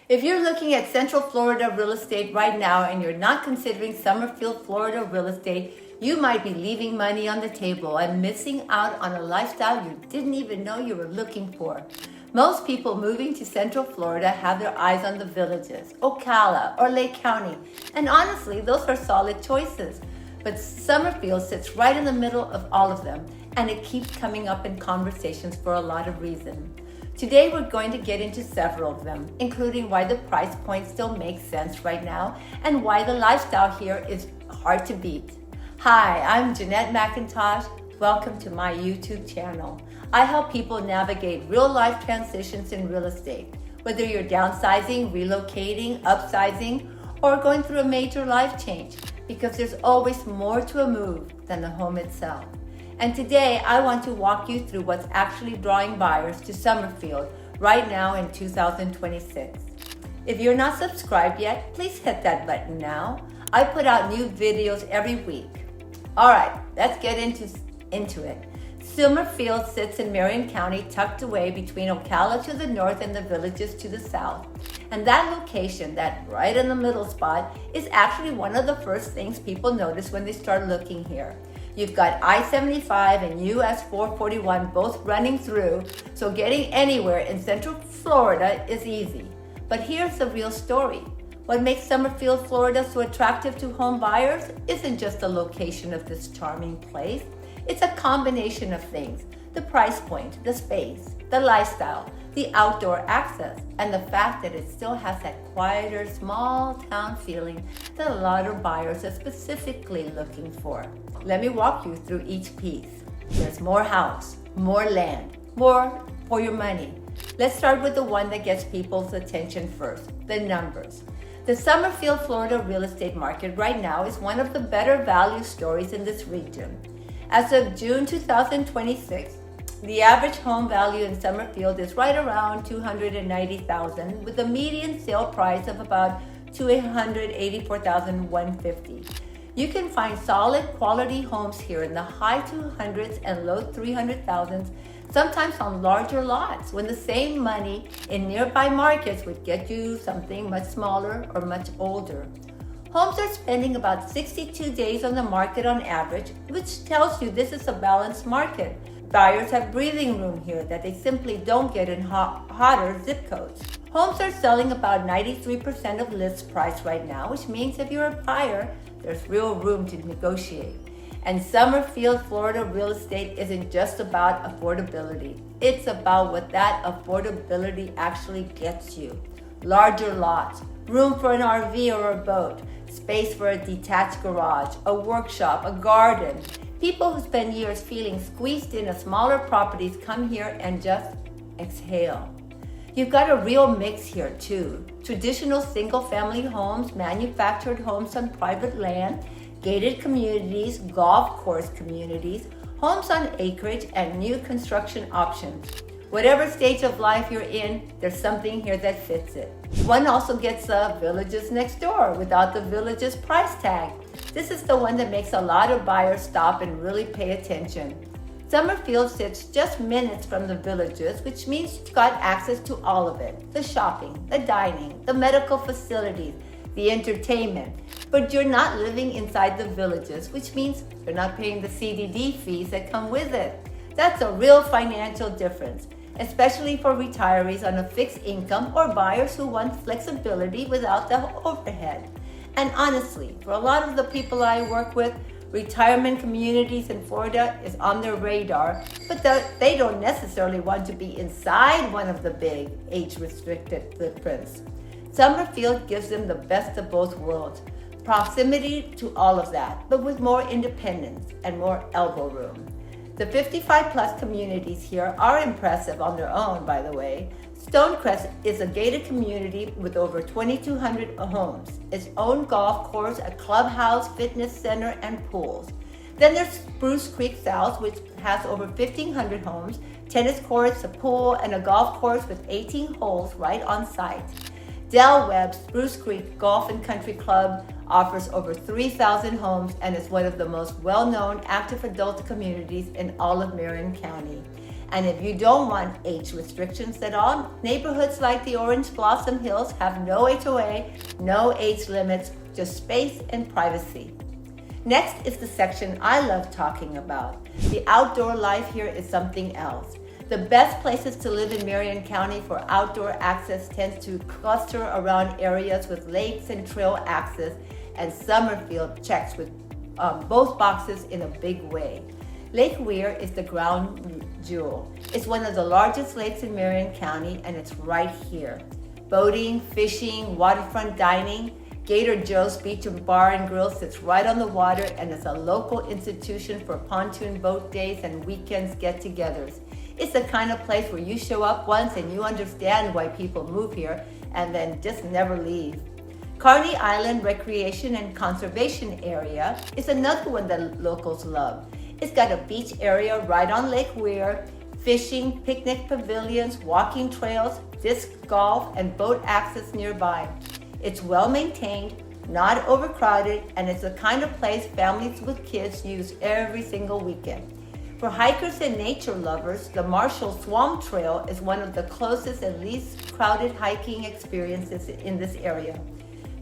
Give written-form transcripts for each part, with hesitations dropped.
If you're looking at Central Florida real estate right now and you're not considering Summerfield, Florida real estate, you might be leaving money on the table and missing out on a lifestyle you didn't even know you were looking for. Most people moving to Central Florida have their eyes on the villages, Ocala or Lake County, and honestly, those are solid choices. But Summerfield sits right in the middle of all of them, and it keeps coming up in conversations for a lot of reasons. Today, we're going to get into several of them, including why the price point still makes sense right now and why the lifestyle here is hard to beat. Hi, I'm Jeannette 𝐋𝐞𝐚𝐭. Welcome to my YouTube channel. I help people navigate real-life transitions in real estate, whether you're downsizing, relocating, upsizing, or going through a major life change, because there's always more to a move than the home itself. And today, I want to walk you through what's actually drawing buyers to Summerfield right now in 2026. If you're not subscribed yet, please hit that button now. I put out new videos every week. All right, let's get into it. Summerfield sits in Marion County, tucked away between Ocala to the north and the villages to the south. And that location, that right in the middle spot, is actually one of the first things people notice when they start looking here. You've got I-75 and US 441 both running through, so getting anywhere in Central Florida is easy. But here's the real story. What makes Summerfield, Florida so attractive to home buyers isn't just the location of this charming place. It's a combination of things: the price point, the space, the lifestyle, the outdoor access, and the fact that it still has that quieter, small town feeling that a lot of buyers are specifically looking for. Let me walk you through each piece. There's more house, more land, more for your money. Let's start with the one that gets people's attention first, the numbers. The Summerfield, Florida real estate market right now is one of the better value stories in this region. As of June 2026, the average home value in Summerfield is right around $290,000, with a median sale price of about $284,150. You can find solid quality homes here in the high 200s and low 300,000s, sometimes on larger lots, when the same money in nearby markets would get you something much smaller or much older. Homes are spending about 62 days on the market on average, which tells you this is a balanced market. Buyers have breathing room here that they simply don't get in hotter zip codes. Homes are selling about 93% of list price right now, which means if you're a buyer, there's real room to negotiate. And Summerfield, Florida real estate isn't just about affordability. It's about what that affordability actually gets you. Larger lots, room for an RV or a boat, space for a detached garage, a workshop, a garden. People who spend years feeling squeezed into smaller properties come here and just exhale. You've got a real mix here too. Traditional single-family homes, manufactured homes on private land, gated communities, golf course communities, homes on acreage, and new construction options. Whatever stage of life you're in, there's something here that fits it. One also gets the villages next door without the villages price tag. This is the one that makes a lot of buyers stop and really pay attention. Summerfield sits just minutes from the villages, which means you've got access to all of it: the shopping, the dining, the medical facilities, the entertainment. But you're not living inside the villages, which means you're not paying the CDD fees that come with it. That's a real financial difference, especially for retirees on a fixed income or buyers who want flexibility without the overhead. And honestly, for a lot of the people I work with, retirement communities in Florida is on their radar, but they don't necessarily want to be inside one of the big age-restricted footprints. Summerfield gives them the best of both worlds: proximity to all of that, but with more independence and more elbow room. The 55-plus communities here are impressive on their own, by the way. Stonecrest is a gated community with over 2,200 homes, its own golf course, a clubhouse, fitness center, and pools. Then there's Spruce Creek South, which has over 1,500 homes, tennis courts, a pool, and a golf course with 18 holes right on site. Webb Spruce Creek Golf and Country Club offers over 3,000 homes and is one of the most well-known active adult communities in all of Marion County. And if you don't want age restrictions at all, neighborhoods like the Orange Blossom Hills have no HOA, no age limits, just space and privacy. Next is the section I love talking about. The outdoor life here is something else. The best places to live in Marion County for outdoor access tends to cluster around areas with lakes and trail access, and Summerfield checks with both boxes in a big way. Lake Weir is the crown jewel. It's one of the largest lakes in Marion County, and it's right here. Boating, fishing, waterfront dining. Gator Joe's Beach and Bar and Grill sits right on the water, and it's a local institution for pontoon boat days and weekends get-togethers. It's the kind of place where you show up once and you understand why people move here and then just never leave. Carney Island Recreation and Conservation Area is another one that locals love. It's got a beach area right on Lake Weir, fishing, picnic pavilions, walking trails, disc golf, and boat access nearby. It's well maintained, not overcrowded, and it's the kind of place families with kids use every single weekend. For hikers and nature lovers, the Marshall Swamp Trail is one of the closest and least crowded hiking experiences in this area.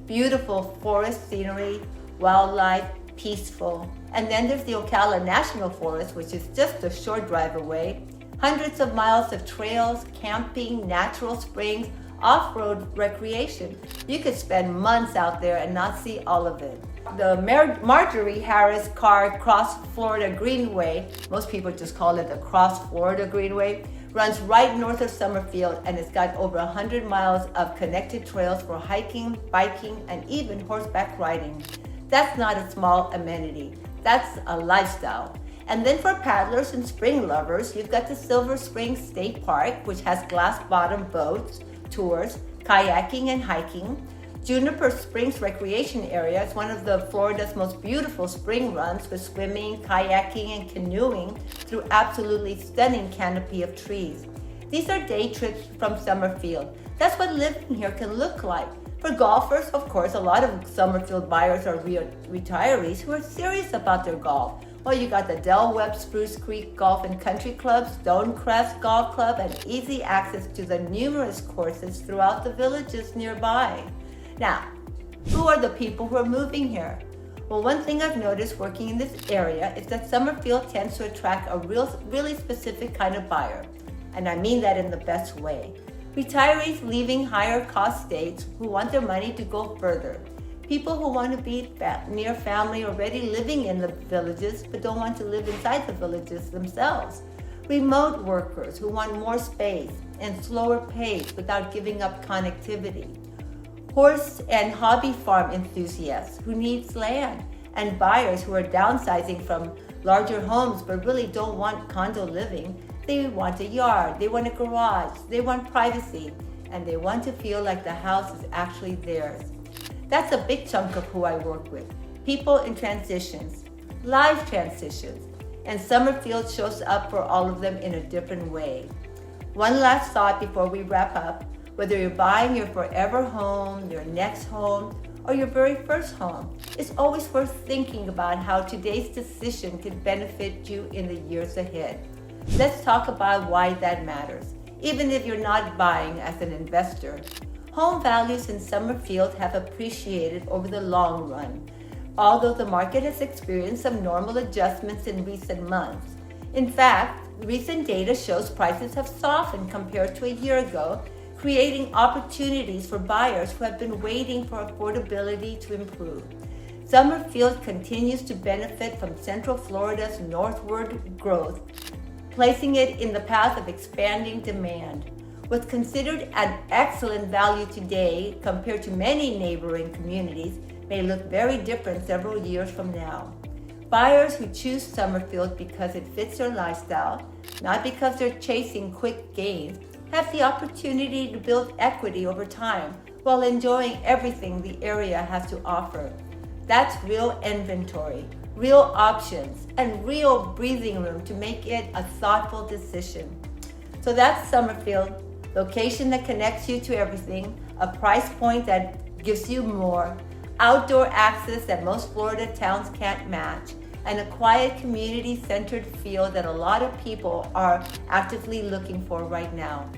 Beautiful forest scenery, wildlife, peaceful. And then there's the Ocala National Forest, which is just a short drive away. Hundreds of miles of trails, camping, natural springs, off-road recreation. You could spend months out there and not see all of it. The Marjorie Harris Carr Cross Florida Greenway, most people just call it the Cross Florida Greenway, runs right north of Summerfield, and it's got over 100 miles of connected trails for hiking, biking, and even horseback riding. That's not a small amenity. That's a lifestyle. And then for paddlers and spring lovers, you've got the Silver Springs State Park, which has glass-bottom boats, tours, kayaking, and hiking. Juniper Springs Recreation Area is one of the Florida's most beautiful spring runs with swimming, kayaking, and canoeing through absolutely stunning canopy of trees. These are day trips from Summerfield. That's what living here can look like. For golfers, of course, a lot of Summerfield buyers are retirees who are serious about their golf. Well, you got the Webb Spruce Creek Golf and Country Club, Stonecrest Golf Club, and easy access to the numerous courses throughout the villages nearby. Now, who are the people who are moving here? Well, one thing I've noticed working in this area is that Summerfield tends to attract a really specific kind of buyer. And I mean that in the best way. Retirees leaving higher cost states who want their money to go further. People who want to be near family already living in the villages but don't want to live inside the villages themselves. Remote workers who want more space and slower pace without giving up connectivity. Horse and hobby farm enthusiasts who need land, and buyers who are downsizing from larger homes but really don't want condo living. They want a yard, they want a garage, they want privacy, and they want to feel like the house is actually theirs. That's a big chunk of who I work with. People in transitions, life transitions, and Summerfield shows up for all of them in a different way. One last thought before we wrap up. Whether you're buying your forever home, your next home, or your very first home, it's always worth thinking about how today's decision can benefit you in the years ahead. Let's talk about why that matters. Even if you're not buying as an investor, home values in Summerfield have appreciated over the long run, although the market has experienced some normal adjustments in recent months. In fact, recent data shows prices have softened compared to a year ago, creating opportunities for buyers who have been waiting for affordability to improve. Summerfield continues to benefit from Central Florida's northward growth, placing it in the path of expanding demand. What's considered an excellent value today compared to many neighboring communities may look very different several years from now. Buyers who choose Summerfield because it fits their lifestyle, not because they're chasing quick gains, have the opportunity to build equity over time while enjoying everything the area has to offer. That's real inventory, real options, and real breathing room to make it a thoughtful decision. So that's Summerfield, location that connects you to everything, a price point that gives you more, outdoor access that most Florida towns can't match, and a quiet, community-centered feel that a lot of people are actively looking for right now.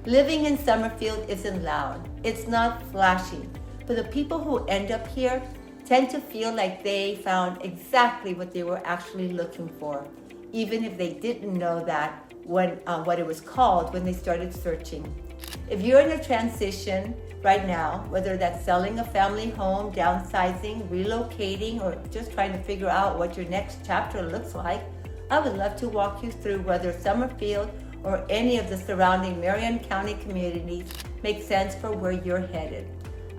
Living in Summerfield isn't loud, it's not flashy, but the people who end up here tend to feel like they found exactly what they were actually looking for, even if they didn't know that what it was called when they started searching. If you're in a transition right now, whether that's selling a family home, downsizing, relocating, or just trying to figure out what your next chapter looks like, I would love to walk you through whether Summerfield or any of the surrounding Marion County communities make sense for where you're headed.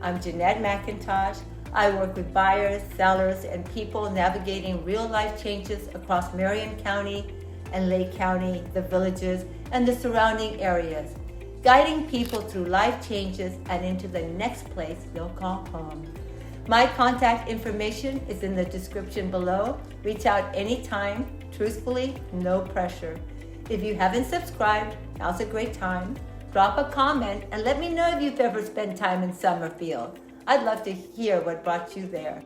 I'm Jeannette McIntosh. I work with buyers, sellers, and people navigating real-life changes across Marion County and Lake County, the villages, and the surrounding areas, guiding people through life changes and into the next place they'll call home. My contact information is in the description below. Reach out anytime, truthfully, no pressure. If you haven't subscribed, now's a great time. Drop a comment and let me know if you've ever spent time in Summerfield. I'd love to hear what brought you there.